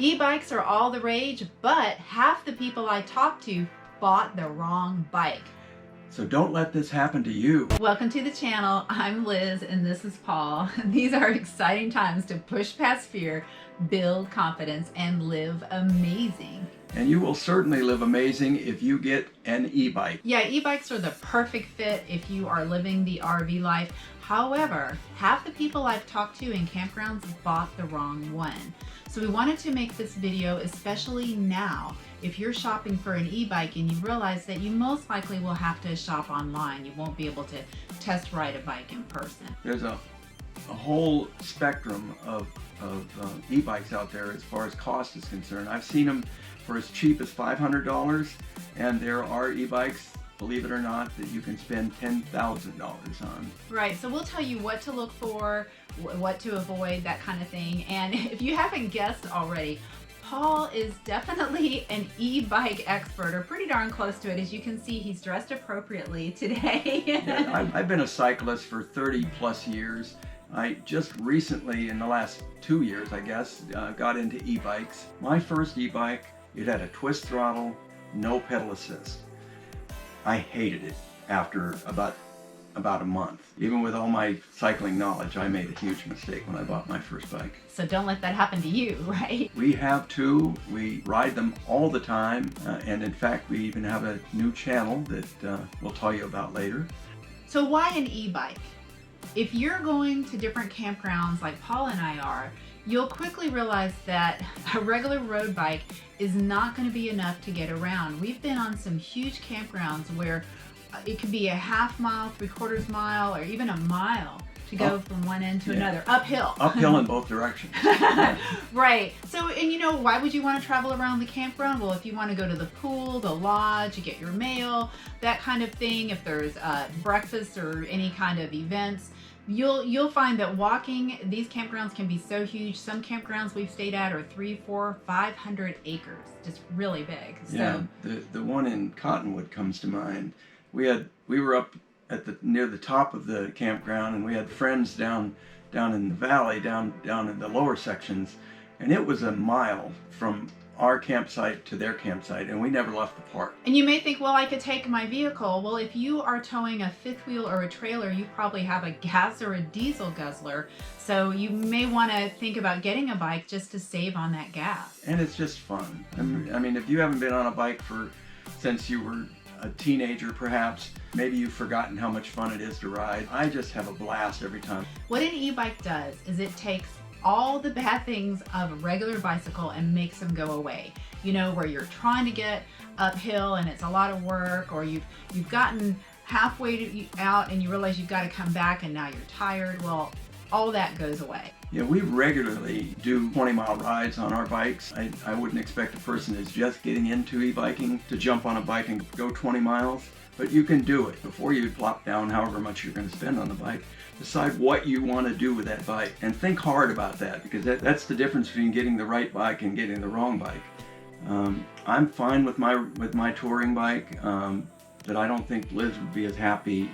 E-bikes are all the rage, but half the people I talked to bought the wrong bike. So don't let this happen to you. Welcome to the channel. I'm Liz and this is Paul. These are exciting times to push past fear, build confidence, and live amazing. And you will certainly live amazing if you get an e-bike. Yeah, e-bikes are the perfect fit if you are living the RV life. However, half the people I've talked to in campgrounds bought the wrong one. So we wanted to make this video especially now if you're shopping for an e-bike and you realize that you most likely will have to shop online. You won't be able to test ride a bike in person. There's a whole spectrum of e-bikes out there as far as cost is concerned. I've seen them for as cheap as $500, and there are e-bikes, believe it or not, that you can spend $10,000 on. Right, so we'll tell you what to look for, what to avoid, that kind of thing. And if you haven't guessed already, Paul is definitely an e-bike expert, or pretty darn close to it. As you can see, he's dressed appropriately today. Yeah, I've been a cyclist for 30 plus years. I just recently, in the last 2 years, I guess, got into e-bikes. My first e-bike, it had a twist throttle, no pedal assist. I hated it after about a month. Even with all my cycling knowledge, I made a huge mistake when I bought my first bike. So don't let that happen to you, right? We have two. We ride them all the time. And in fact, we even have a new channel that we'll tell you about later. So why an e-bike? If you're going to different campgrounds like Paul and I are, you'll quickly realize that a regular road bike is not going to be enough to get around. We've been on some huge campgrounds where it could be a half mile, 3/4 mile, or even a mile to go from one end to another, uphill. Uphill in both directions. Right. So, and you know, why would you want to travel around the campground? Well, if you want to go to the pool, the lodge, you get your mail, that kind of thing, if there's breakfast or any kind of events, you'll find that walking, these campgrounds can be so huge. Some campgrounds we've stayed at are 300, 400, 500 acres, just really big. Yeah, the one in Cottonwood comes to mind. We were up at near the top of the campground, and we had friends down in the valley, down in the lower sections, and it was a mile from our campsite to their campsite, and we never left the park. And you may think, well, I could take my vehicle. Well, if you are towing a fifth wheel or a trailer, you probably have a gas or a diesel guzzler, so you may want to think about getting a bike just to save on that gas. And it's just fun. I mean, if you haven't been on a bike since you were a teenager, perhaps, maybe you've forgotten how much fun it is to ride. I just have a blast every time. What an e-bike does is it takes all the bad things of a regular bicycle and makes them go away. You know, where you're trying to get uphill and it's a lot of work, or you've gotten halfway out and you realize you've got to come back and now you're tired. Well, all that goes away. Yeah, we regularly do 20-mile rides on our bikes. I wouldn't expect a person who's just getting into e-biking to jump on a bike and go 20 miles, but you can do it. Before you plop down however much you're going to spend on the bike, decide what you want to do with that bike and think hard about that, because that's the difference between getting the right bike and getting the wrong bike. I'm fine with my touring bike. That I don't think Liz would be as happy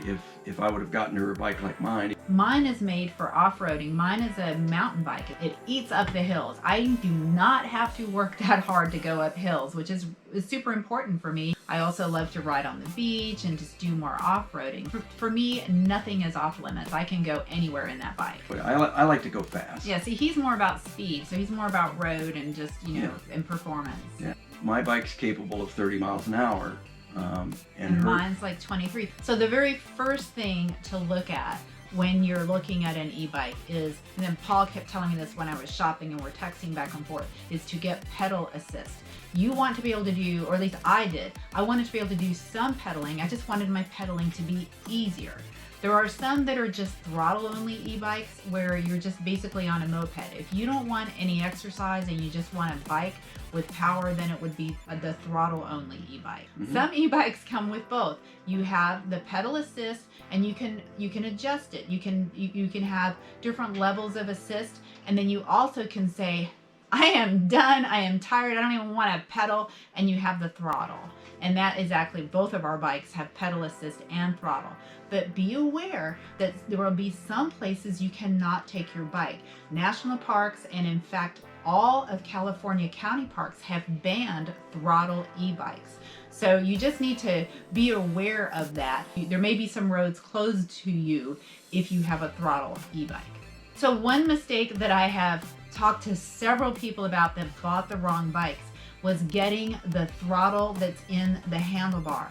if I would have gotten her a bike like mine. Mine is made for off-roading. Mine is a mountain bike. It eats up the hills. I do not have to work that hard to go up hills, which is super important for me. I also love to ride on the beach and just do more off-roading. For me, nothing is off limits. I can go anywhere in that bike. But I like to go fast. Yeah, see, he's more about speed, so he's more about road and just, you know, and performance. Yeah. My bike's capable of 30 miles an hour. And mine's like 23. So the very first thing to look at when you're looking at an e-bike is, and then Paul kept telling me this when I was shopping and we're texting back and forth, is to get pedal assist. You want to be able to do, or at least I did, I wanted to be able to do some pedaling. I just wanted my pedaling to be easier. There are some that are just throttle-only e-bikes where you're just basically on a moped. If you don't want any exercise and you just want a bike with power, then it would be the throttle-only e-bike. Some e-bikes come with both. You have the pedal assist, and you can adjust it. You can have different levels of assist, and then you also can say, I am done, I am tired, I don't even want to pedal, and you have the throttle. And that is actually, both of our bikes have pedal assist and throttle. But be aware that there will be some places you cannot take your bike. National parks, and in fact, all of California county parks have banned throttle e-bikes. So you just need to be aware of that. There may be some roads closed to you if you have a throttle e-bike. So one mistake that I have talked to several people about that bought the wrong bikes was getting the throttle that's in the handlebar.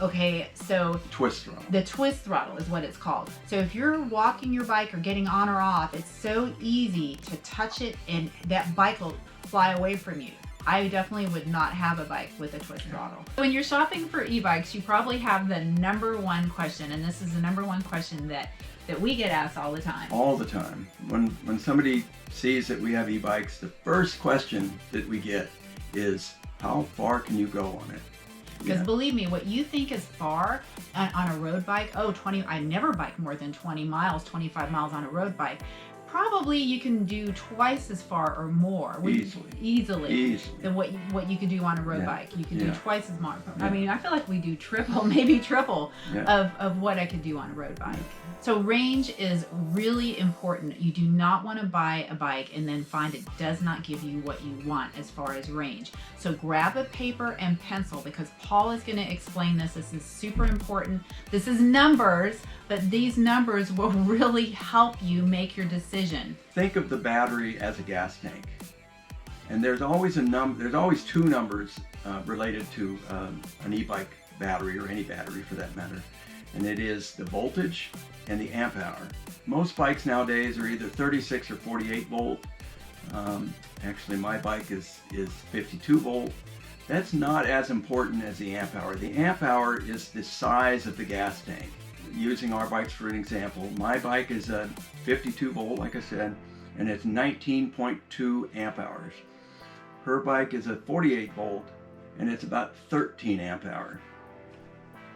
Okay, so Twist throttle. the twist throttle is what it's called. So if you're walking your bike or getting on or off, it's so easy to touch it and that bike will fly away from you. I definitely would not have a bike with a twist throttle. When you're shopping for e-bikes, you probably have the number one question, and this is the number one question that we get asked all the time. All the time. When somebody sees that we have e-bikes, the first question that we get is, how far can you go on it? Because believe me, what you think is far on a road bike, 20, I never bike more than 20 miles, 25 miles on a road bike. Probably you can do twice as far or more. Easily. Than what you could do on a road bike. You can do twice as much. I mean, I feel like we do triple, maybe triple of what I could do on a road bike. So range is really important. You do not want to buy a bike and then find it does not give you what you want as far as range. So grab a paper and pencil because Paul is going to explain this. This is super important. This is numbers, but these numbers will really help you make your decision. Think of the battery as a gas tank. And there's always two numbers related to an e-bike battery or any battery for that matter. And it is the voltage and the amp hour. Most bikes nowadays are either 36 or 48 volt. Actually, my bike is 52 volt. That's not as important as the amp hour. The amp hour is the size of the gas tank. Using our bikes for an example, my bike is a 52 volt, like I said, and it's 19.2 amp hours. Her bike is a 48 volt, and it's about 13 amp hour.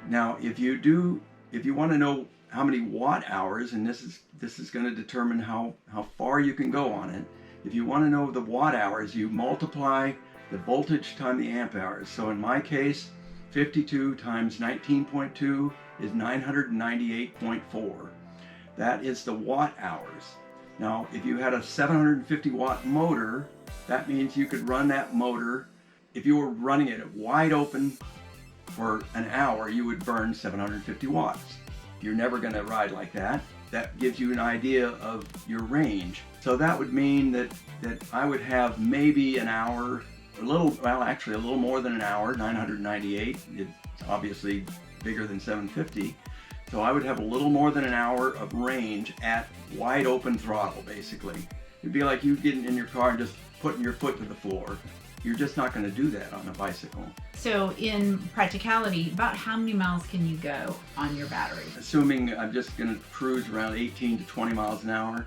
Now, if you want to know how many watt hours, and this is going to determine how far you can go on it. If you want to know the watt hours, you multiply the voltage times the amp hours. So in my case, 52 times 19.2 is 998.4. That is the watt hours. Now, if you had a 750 watt motor, that means you could run that motor. If you were running it wide open for an hour, you would burn 750 watts. You're never going to ride like that. That gives you an idea of your range. So that would mean that I would have maybe an hour, actually a little more than an hour, 998. It's obviously bigger than 750. So I would have a little more than an hour of range at wide open throttle, basically. It'd be like you getting in your car and just putting your foot to the floor. You're just not going to do that on a bicycle. So in practicality, about how many miles can you go on your battery? Assuming I'm just going to cruise around 18 to 20 miles an hour,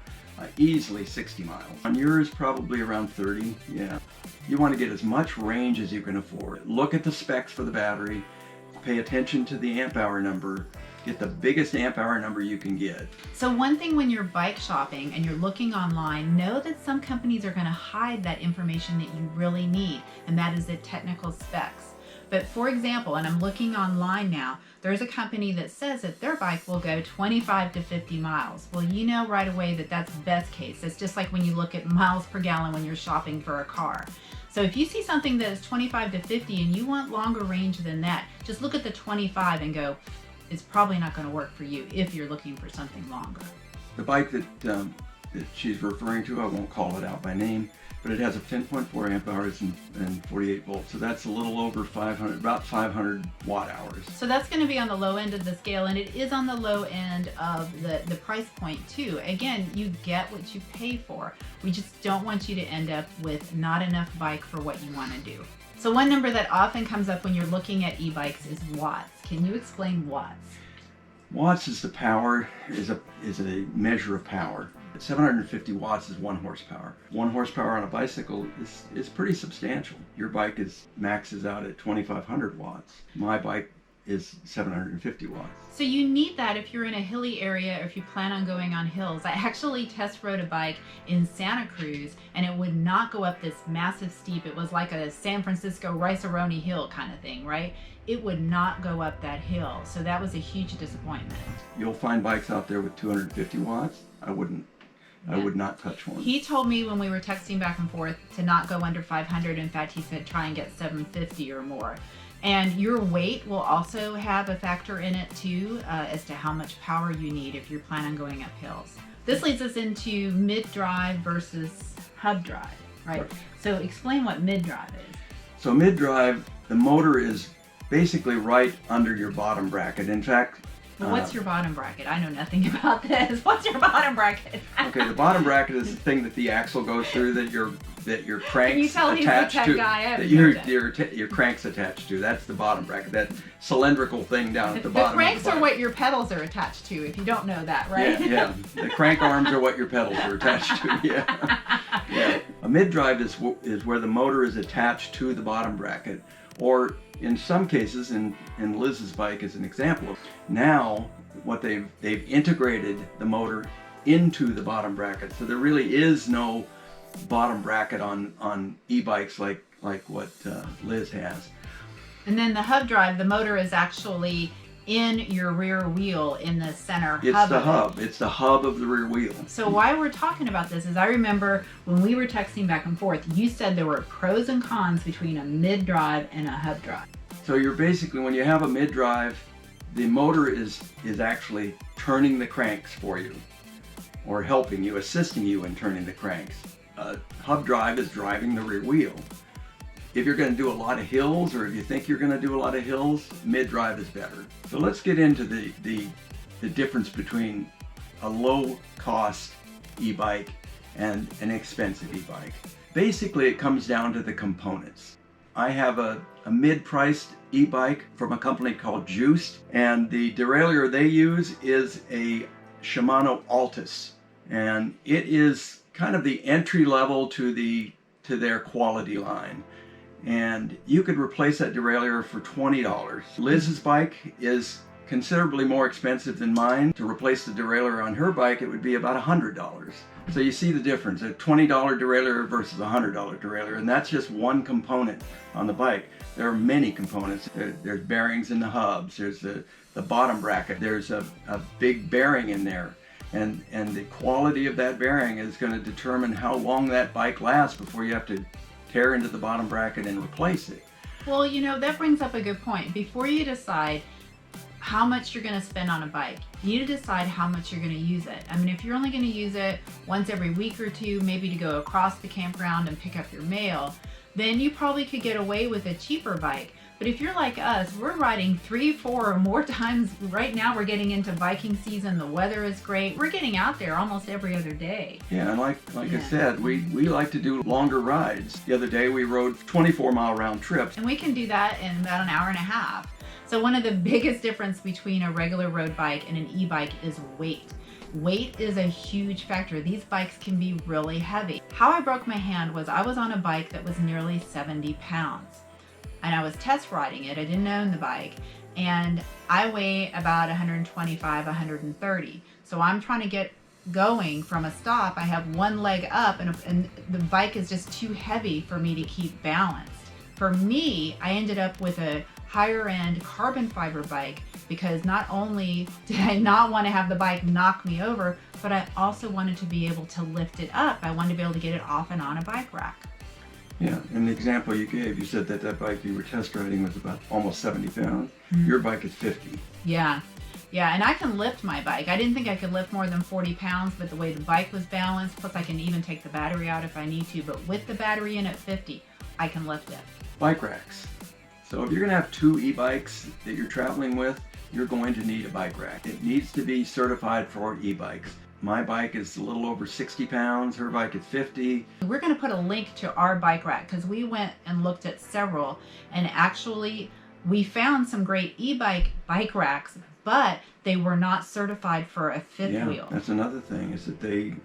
easily 60 miles. On yours, probably around 30, yeah. You want to get as much range as you can afford. Look at the specs for the battery, pay attention to the amp hour number, get the biggest amp hour number you can get. So one thing when you're bike shopping and you're looking online, know that some companies are going to hide that information that you really need, and that is the technical specs. But for example, and I'm looking online now, there's a company that says that their bike will go 25 to 50 miles. Well, you know right away that that's best case. It's just like when you look at miles per gallon when you're shopping for a car. So if you see something that is 25 to 50 and you want longer range than that, just look at the 25 and go, it's probably not going to work for you if you're looking for something longer. The bike that she's referring to, I won't call it out by name, but it has a 10.4 amp hours and 48 volts. So that's a little over 500, about 500 watt hours. So that's going to be on the low end of the scale, and it is on the low end of the price point too. Again, you get what you pay for. We just don't want you to end up with not enough bike for what you want to do. So one number that often comes up when you're looking at e-bikes is watts. Can you explain watts? Watts is the power, is a measure of power. 750 watts is 1 horsepower. 1 horsepower on a bicycle is pretty substantial. Your bike maxes out at 2,500 watts. My bike is 750 watts. So you need that if you're in a hilly area or if you plan on going on hills. I actually test rode a bike in Santa Cruz and it would not go up this massive steep. It was like a San Francisco Rice-A-Roni hill kind of thing, right? It would not go up that hill. So that was a huge disappointment. You'll find bikes out there with 250 watts. I wouldn't I would not touch one. He told me when we were texting back and forth to not go under 500. In fact, he said try and get 750 or more. And your weight will also have a factor in it too, as to how much power you need if you're planning on going up hills. This leads us into mid-drive versus hub drive, right? So explain what mid-drive is. So mid-drive, the motor is basically right under your bottom bracket. In fact, well, what's your bottom bracket? I know nothing about this. What's your bottom bracket? Okay, the bottom bracket is the thing that the axle goes through, that your crank's Can you tell attached he's the tech to. guy? That your crank's attached to. That's the bottom bracket. That cylindrical thing down at the bottom. The cranks are what your pedals are attached to. If you don't know that, right? Yeah. The crank arms are what your pedals are attached to. Yeah. A mid-drive is where the motor is attached to the bottom bracket, or in some cases, in Liz's bike as an example, now what they've integrated the motor into the bottom bracket, so there really is no bottom bracket on e-bikes like what Liz has. And then the hub drive, the motor is actually in your rear wheel in the center It's hub. the hub. It's the hub of the rear wheel. So why we're talking about this is I remember when we were texting back and forth, you said there were pros and cons between a mid-drive and a hub drive. So you're basically, when you have a mid-drive, the motor is actually turning the cranks for you, or helping you, assisting you in turning the cranks. Hub drive is driving the rear wheel. If you're going to do a lot of hills, or if you think you're going to do a lot of hills, mid-drive is better. So let's get into the difference between a low-cost e-bike and an expensive e-bike. Basically, it comes down to the components. I have a mid-priced e-bike from a company called Juiced, and the derailleur they use is a Shimano Altus, and it is kind of the entry level to their quality line. And you could replace that derailleur for $20. Liz's bike is considerably more expensive than mine. To replace the derailleur on her bike, it would be about $100. So you see the difference, a $20 derailleur versus a $100 derailleur, and that's just one component on the bike. There are many components. There's bearings in the hubs, there's the bottom bracket, there's a big bearing in there. And the quality of that bearing is going to determine how long that bike lasts before you have to tear into the bottom bracket and replace it. Well, you know, that brings up a good point. Before you decide how much you're going to spend on a bike, you need to decide how much you're going to use it. I mean, if you're only going to use it once every week or two, maybe to go across the campground and pick up your mail, then you probably could get away with a cheaper bike. But if you're like us, we're riding 3, 4, or more times. Right now we're getting into biking season. The weather is great. We're getting out there almost every other day. Yeah, and like I said, we like to do longer rides. The other day we rode 24-mile round trips. And we can do that in about an hour and a half. So one of the biggest difference between a regular road bike and an e-bike is weight. Weight is a huge factor. These bikes can be really heavy. How I broke my hand was I was on a bike that was nearly 70 pounds. And I was test riding it. I didn't own the bike. And I weigh about 125, 130. So I'm trying to get going from a stop. I have one leg up and the bike is just too heavy for me to keep balanced. For me, I ended up with a higher end carbon fiber bike because not only did I not want to have the bike knock me over, but I also wanted to be able to lift it up. I wanted to be able to get it off and on a bike rack. Yeah, and the example you gave, you said that bike you were test riding was about almost 70 pounds. Mm-hmm. Your bike is 50. Yeah, and I can lift my bike. I didn't think I could lift more than 40 pounds, but the way the bike was balanced, plus I can even take the battery out if I need to, but with the battery in at 50, I can lift it. Bike racks. So if you're going to have 2 e-bikes that you're traveling with, you're going to need a bike rack. It needs to be certified for e-bikes. My bike is a little over 60 pounds, her bike is 50. We're going to put a link to our bike rack because we went and looked at several, and actually we found some great e-bike bike racks, but they were not certified for a fifth wheel. That's another thing, is that they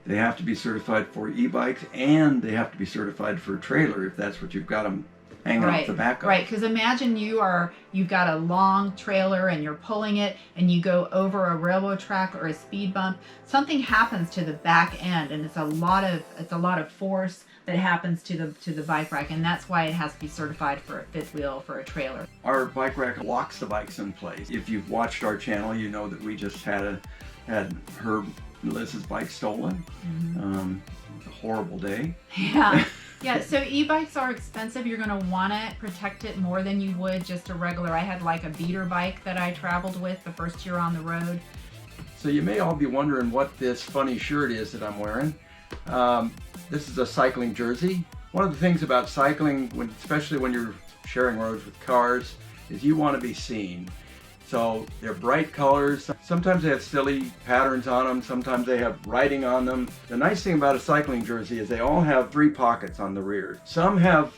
have to be certified for e-bikes, and they have to be certified for a trailer if that's what you've got them hanging off the back of. Right, because imagine you've got a long trailer and you're pulling it and you go over a railroad track or a speed bump. Something happens to the back end, and it's a lot of force that happens to the bike rack, and that's why it has to be certified for a fifth wheel for a trailer. Our bike rack locks the bikes in place. If you've watched our channel, you know that we just had her Liz's bike stolen. It was a horrible day. Yeah. Yeah, so e-bikes are expensive. You're going to want to protect it more than you would just a regular. I had like a beater bike that I traveled with the first year on the road. So you may all be wondering what this funny shirt is that I'm wearing. This is a cycling jersey. One of the things about cycling, especially when you're sharing roads with cars, is you want to be seen. So they're bright colors. Sometimes they have silly patterns on them. Sometimes they have writing on them. The nice thing about a cycling jersey is they all have 3 pockets on the rear. Some have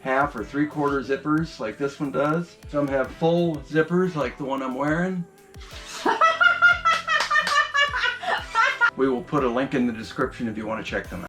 half or 3/4 zippers like this one does. Some have full zippers like the one I'm wearing. We will put a link in the description if you want to check them out.